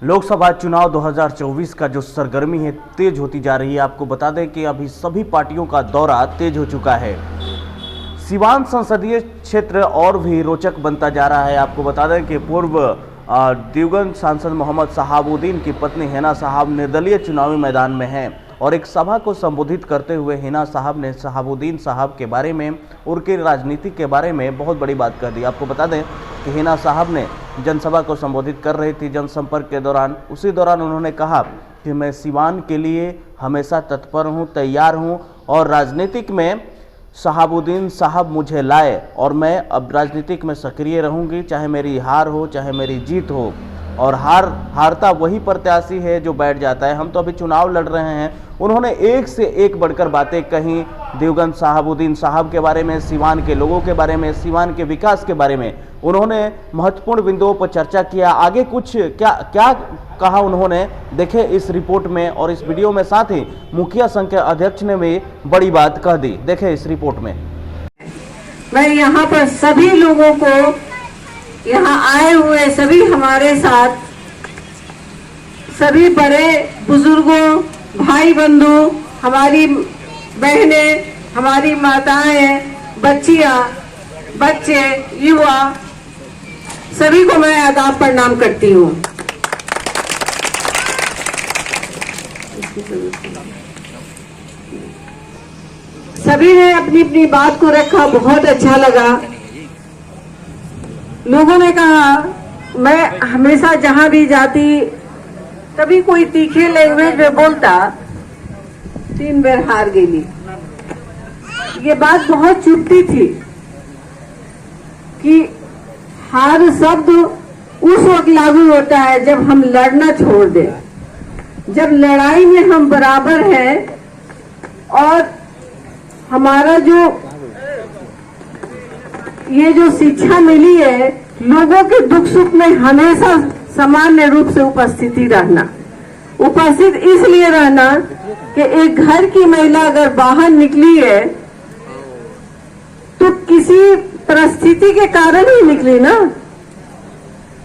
लोकसभा चुनाव 2024 का जो सरगर्मी है तेज होती जा रही है। आपको बता दें कि अभी सभी पार्टियों का दौरा तेज हो चुका है। सीवान संसदीय क्षेत्र और भी रोचक बनता जा रहा है। आपको बता दें कि पूर्व देवगन सांसद मोहम्मद शहाबुद्दीन की पत्नी हिना साहब निर्दलीय चुनावी मैदान में हैं और एक सभा को संबोधित करते हुए हिना साहब ने शहाबुद्दीन साहब के बारे में, उनकी राजनीति के बारे में बहुत बड़ी बात कह दी। आपको बता दें कि हिना साहब ने जनसभा को संबोधित कर रही थी जनसंपर्क के दौरान। उसी दौरान उन्होंने कहा कि मैं सीवान के लिए हमेशा तत्पर हूं, तैयार हूं और राजनीतिक में शहाबुद्दीन साहब मुझे लाए और मैं अब राजनीतिक में सक्रिय रहूंगी, चाहे मेरी हार हो चाहे मेरी जीत हो। और हारता वही प्रत्याशी है जो बैठ जाता है। हम तो अभी चुनाव लड़ रहे हैं। उन्होंने एक से एक बढ़कर बातें कहीं देवगन शहाबुद्दीन साहब के बारे में, सीवान के लोगों के बारे में, सीवान के विकास के बारे में उन्होंने महत्वपूर्ण बिंदुओं पर चर्चा किया। आगे कुछ क्या कहा उन्होंने, देखें इस रिपोर्ट में और इस वीडियो में। साथ ही मुखिया संघ के अध्यक्ष ने भी बड़ी बात कह दी, देखें इस रिपोर्ट में। मैं यहाँ पर सभी लोगों को, यहाँ आए हुए सभी हमारे साथ, सभी बड़े बुजुर्गों, भाई बंधु, हमारी बहनें, हमारी माताएं, बच्चियां, बच्चे, युवा, सभी को मैं आदाब प्रणाम करती हूँ। सभी ने अपनी अपनी बात को रखा, बहुत अच्छा लगा। लोगों ने कहा, मैं हमेशा जहां भी जाती कभी कोई तीखे लैंग्वेज में बोलता, 3 बार हार गई। ये बात बहुत चुभती थी कि हार शब्द उस वक्त लागू होता है जब हम लड़ना छोड़ दें, जब लड़ाई में हम बराबर हैं और हमारा ये जो शिक्षा मिली है, लोगों के दुख सुख में हमेशा सामान्य रूप से उपस्थिति रहना। उपस्थित इसलिए रहना कि एक घर की महिला अगर बाहर निकली है तो किसी परिस्थिति के कारण ही निकली ना।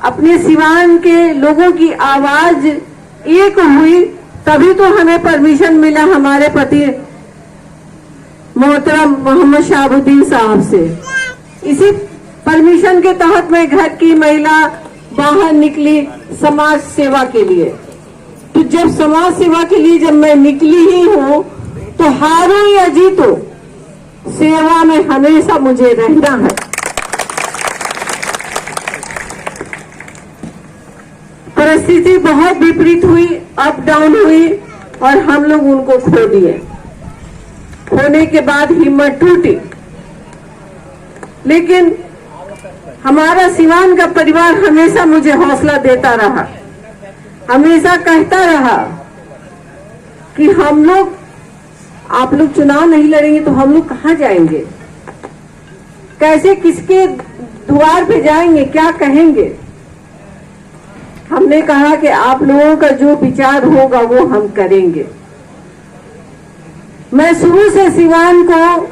अपने सीवान के लोगों की आवाज एक हुई, तभी तो हमें परमिशन मिला हमारे पति मोहतरम मोहम्मद शहाबुद्दीन साहब से। इसी परमिशन के तहत मैं घर की महिला बाहर निकली समाज सेवा के लिए। तो जब समाज सेवा के लिए जब मैं निकली ही हूँ, तो हारो या जीतो, सेवा में हमेशा मुझे रहना है। परिस्थिति बहुत विपरीत हुई, अप डाउन हुई और हम लोग उनको खो दिए। खोने के बाद हिम्मत टूटी, लेकिन हमारा सीवान का परिवार हमेशा मुझे हौसला देता रहा, हमेशा कहता रहा कि हम लोग, आप लोग चुनाव नहीं लड़ेंगे तो हम लोग कहाँ जाएंगे, कैसे किसके द्वार पे जाएंगे, क्या कहेंगे। हमने कहा कि आप लोगों का जो विचार होगा वो हम करेंगे। मैं शुरू से सीवान को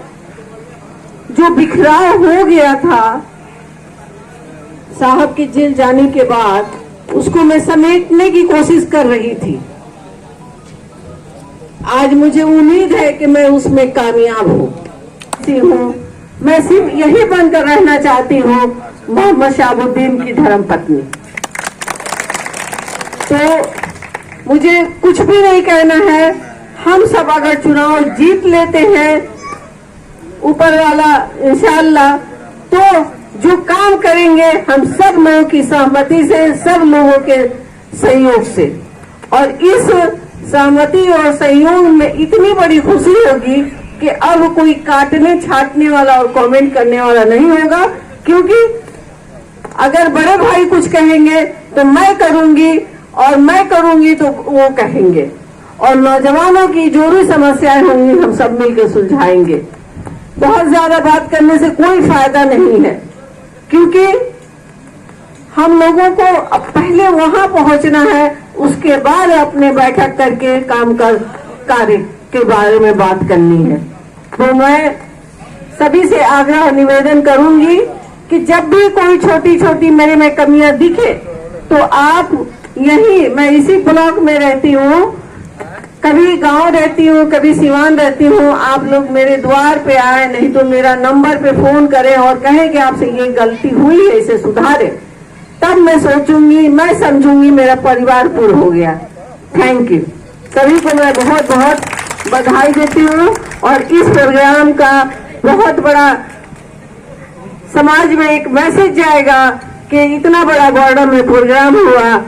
जो बिखराव हो गया था साहब के जेल जाने के बाद, उसको मैं समेटने की कोशिश कर रही थी। आज मुझे उम्मीद है कि मैं उसमें कामयाब हूँ। मैं सिर्फ यही बनकर रहना चाहती हूँ, मोहम्मद शहाबुद्दीन की धर्मपत्नी। तो मुझे कुछ भी नहीं कहना है। हम सब अगर चुनाव जीत लेते हैं, ऊपर वाला इंशाअल्लाह, तो जो काम करेंगे हम सब लोगों की सहमति से, सब लोगों के सहयोग से, और इस सहमति और सहयोग में इतनी बड़ी खुशी होगी कि अब कोई काटने छाटने वाला और कमेंट करने वाला नहीं होगा। क्योंकि अगर बड़े भाई कुछ कहेंगे तो मैं करूंगी, और मैं करूंगी तो वो कहेंगे, और नौजवानों की जो भी समस्याएं होंगी हम सब मिलकर सुलझाएंगे। बहुत ज्यादा बात करने से कोई फायदा नहीं है, क्योंकि हम लोगों को पहले वहां पहुंचना है, उसके बाद अपने बैठक करके कार्य के बारे में बात करनी है। तो मैं सभी से आग्रह निवेदन करूंगी कि जब भी कोई छोटी छोटी मेरे में कमियां दिखे तो आप यही मैं इसी ब्लॉक में रहती हूँ, कभी गांव रहती हूँ, कभी सिवान रहती हूँ। आप लोग मेरे द्वार पे आए, नहीं तो मेरा नंबर पे फोन करें और कहें कि आपसे ये गलती हुई है, इसे सुधारें, तब मैं सोचूंगी, मैं समझूंगी मेरा परिवार पूर्ण हो गया। Thank you. सभी को मैं बहुत बहुत बधाई देती हूँ और इस प्रोग्राम का बहुत बड़ा समाज में एक मैसेज जाएगा कि इतना बड़ा बॉर्डर में प्रोग्राम हुआ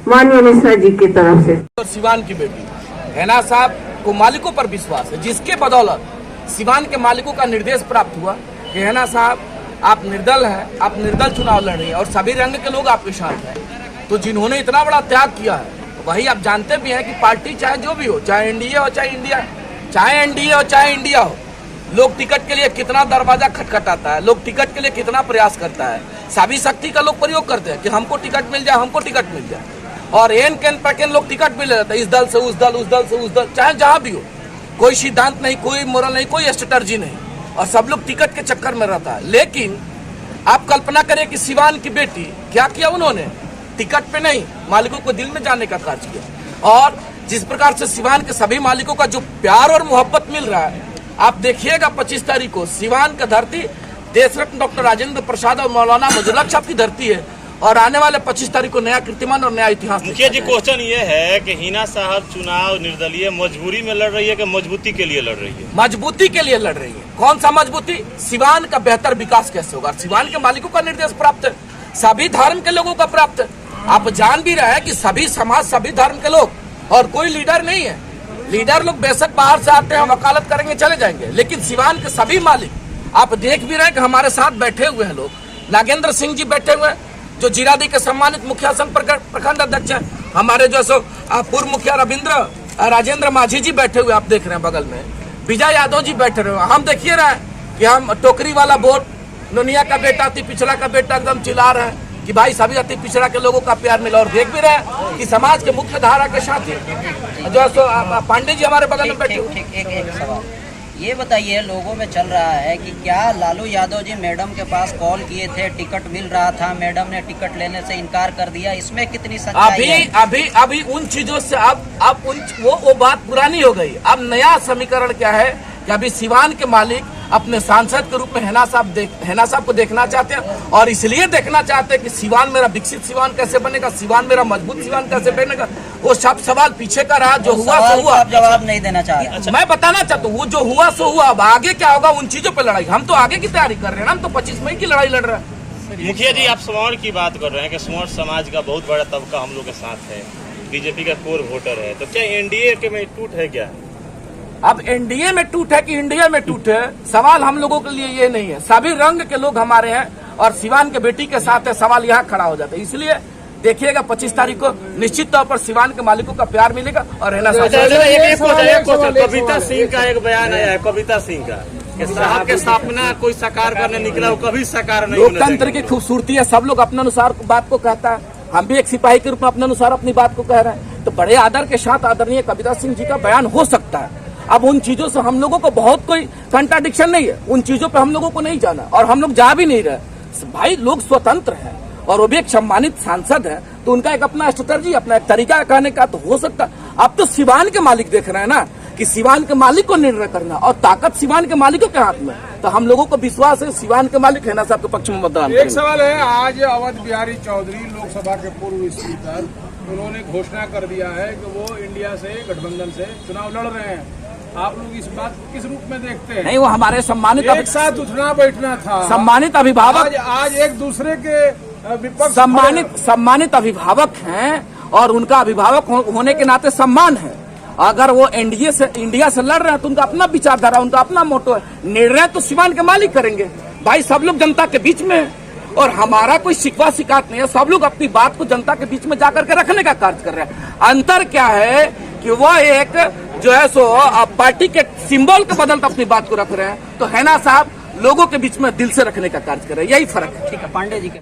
माननीय मिश्रा जी की तरफ से। और सिवान की बेटी हैना साहब को मालिकों पर विश्वास है, जिसके बदौलत सिवान के मालिकों का निर्देश प्राप्त हुआ कि हैना साहब आप निर्दल हैं, आप निर्दल चुनाव लड़ रही हैं और सभी रंग के लोग आपके साथ हैं। तो जिन्होंने इतना बड़ा त्याग किया है, वही आप जानते भी हैं कि पार्टी चाहे जो भी हो, चाहे एनडीए हो चाहे इंडिया, चाहे एनडीए हो चाहे इंडिया हो, लोग टिकट के लिए कितना दरवाजा खटखटाता है, लोग टिकट के लिए कितना प्रयास करता है। सभी शक्ति का लोग प्रयोग करते हैं कि हमको टिकट मिल जाए, हमको टिकट मिल जाए, और एन कैन पैकेन लोग टिकट मिल जाता है, इस दल से उस दल, उस दल से उस दल, चाहे जहां भी हो। कोई सिद्धांत नहीं, कोई मोरल नहीं, कोई स्ट्रेटर्जी नहीं, और सब लोग टिकट के चक्कर में रहता है। लेकिन आप कल्पना करें कि सिवान की बेटी क्या किया, उन्होंने टिकट पे नहीं, मालिकों को दिल में जाने का कार्य किया। और जिस प्रकार से सिवान के सभी मालिकों का जो प्यार और मोहब्बत मिल रहा है, आप देखिएगा 25 तारीख को सिवान का धरती देशरत्न डॉक्टर राजेंद्र प्रसाद और मौलाना फजलुल हक साहब की धरती है, और आने वाले 25 तारीख को नया कीर्तिमान और नया इतिहास। मुखिया जी, क्वेश्चन ये है कि हिना साहब चुनाव निर्दलीय मजबूरी में लड़ रही है कि मजबूती के लिए लड़ रही है? मजबूती के लिए लड़ रही है। कौन सा मजबूती? सिवान का बेहतर विकास कैसे होगा। सिवान के मालिकों का निर्देश प्राप्त है, सभी धर्म के लोगों का प्राप्त है। आप जान भी रहे हैं कि सभी समाज, सभी धर्म के लोग, और कोई लीडर नहीं है। लीडर लोग बेशक बाहर से आते हैं, वकालत करेंगे, चले जाएंगे, लेकिन सिवान के सभी मालिक आप देख भी रहे हैं कि हमारे साथ बैठे हुए हैं लोग। नागेंद्र सिंह जी बैठे हुए हैं, जो जीरादी के सम्मानित मुखिया संघ प्रखंड अध्यक्ष हैं। हमारे जो सो पूर्व मुखिया राजेंद्र माझी जी बैठे हुए, आप देख रहे हैं बगल में विजय यादव जी बैठे हुए। हम देखिए रहे कि हम टोकरी वाला वोट, नोनिया का बेटा, अति पिछड़ा का बेटा एकदम चिल्ला रहे हैं कि भाई सभी अति पिछड़ा के लोगों का प्यार मिला। और देख भी रहे हैं कि समाज के मुख्य धारा के साथ जो सो पांडे जी हमारे बगल में बैठे हुए। एक सवाल ये बताइए, लोगों में चल रहा है कि क्या लालू यादव जी मैडम के पास कॉल किए थे, टिकट मिल रहा था, मैडम ने टिकट लेने से इनकार कर दिया, इसमें कितनी सच्चाई है? अभी उन चीजों से अब वो बात पुरानी हो गई। अब नया समीकरण क्या है कि अभी सिवान के मालिक अपने सांसद के रूप में हैना साहब को देखना चाहते हैं, और इसलिए देखना चाहते हैं कि सिवान मेरा विकसित सिवान कैसे बनेगा, सिवान मेरा मजबूत सिवान कैसे बनेगा। वो सब सवाल पीछे का रहा, जो हुआ सो हुआ। आप जवाब नहीं देना चाह रहे? मैं बताना चाहता हूँ, वो जो हुआ सो हुआ। अब आगे क्या होगा, उन चीजों पर लड़ाई, हम तो आगे की तैयारी कर रहे हैं। हम तो 25 मई की लड़ाई लड़ रहे हैं। मुखिया जी, आप स्वर्ण की बात कर रहे हैं कि स्वर्ण समाज का बहुत बड़ा तबका हम लोग के साथ है, बीजेपी का कोर वोटर है, तो क्या एनडीए के में टूट है क्या? अब एनडीए में टूट है कि इंडिया में टूट है, सवाल हम लोगों के लिए ये नहीं है। सभी रंग के लोग हमारे हैं और सिवान के बेटी के साथ है, सवाल यहाँ खड़ा हो जाता है। इसलिए देखिएगा 25 तारीख को निश्चित तौर पर सिवान के मालिकों का प्यार मिलेगा। और है ना, कविता सिंह का एक बयान आया है, कविता सिंह का कि साहब के सपना कोई साकार करने निकला, वो कभी साकार नहीं। लोकतंत्र की खूबसूरती है, सब लोग अपने अनुसार बात को कहता है। हम भी एक सिपाही के रूप में अपने अनुसार अपनी बात को कह रहे हैं, तो बड़े आदर के साथ आदरणीय कविता सिंह जी का बयान हो सकता है। अब उन चीजों से हम लोगों को बहुत कोई कंट्राडिक्शन नहीं है, उन चीजों पे हम लोगों को नहीं जाना, और हम लोग जा भी नहीं रहे। भाई लोग स्वतंत्र हैं और वो भी एक सम्मानित सांसद है, तो उनका एक अपना स्ट्रेटर्जी, अपना एक तरीका कहने का तो हो सकता। अब तो सिवान के मालिक देख रहे हैं ना कि सिवान के मालिक को निर्णय करना, और ताकत सिवान के मालिकों के हाथ में। तो हम लोगों को विश्वास है सिवान के मालिक हैना साहब के पक्ष में मतदान। एक सवाल है, आज अवध बिहारी चौधरी लोकसभा के पूर्व स्पीकर, उन्होंने घोषणा कर दिया है कि वो इंडिया से गठबंधन से चुनाव लड़ रहे हैं। आप लोग इस बात को किस रूप में देखते हैं? नहीं, वो हमारे सम्मानित एक साथ उठना बैठना था, सम्मानित अभिभावक, आज एक दूसरे के विपक्ष सम्मानित अभिभावक हैं, और उनका अभिभावक होने के नाते सम्मान है। अगर वो इंडिया से लड़ रहे हैं तो उनका अपना विचारधारा, उनका अपना मोटो है। निर्णय तो सिवान के मालिक करेंगे। भाई सब लोग जनता के बीच में है, और हमारा कोई शिकवा शिकायत नहीं है। सब लोग अपनी बात को जनता के बीच में जाकर के रखने का कार्य कर रहे हैं। अंतर क्या है कि वह एक जो है सो पार्टी के सिंबल के बदलते अपनी बात को रख रहे हैं, तो हैना साहब लोगों के बीच में दिल से रखने का कार्य कर रहे हैं। यही फर्क है। ठीक है, पांडे जी के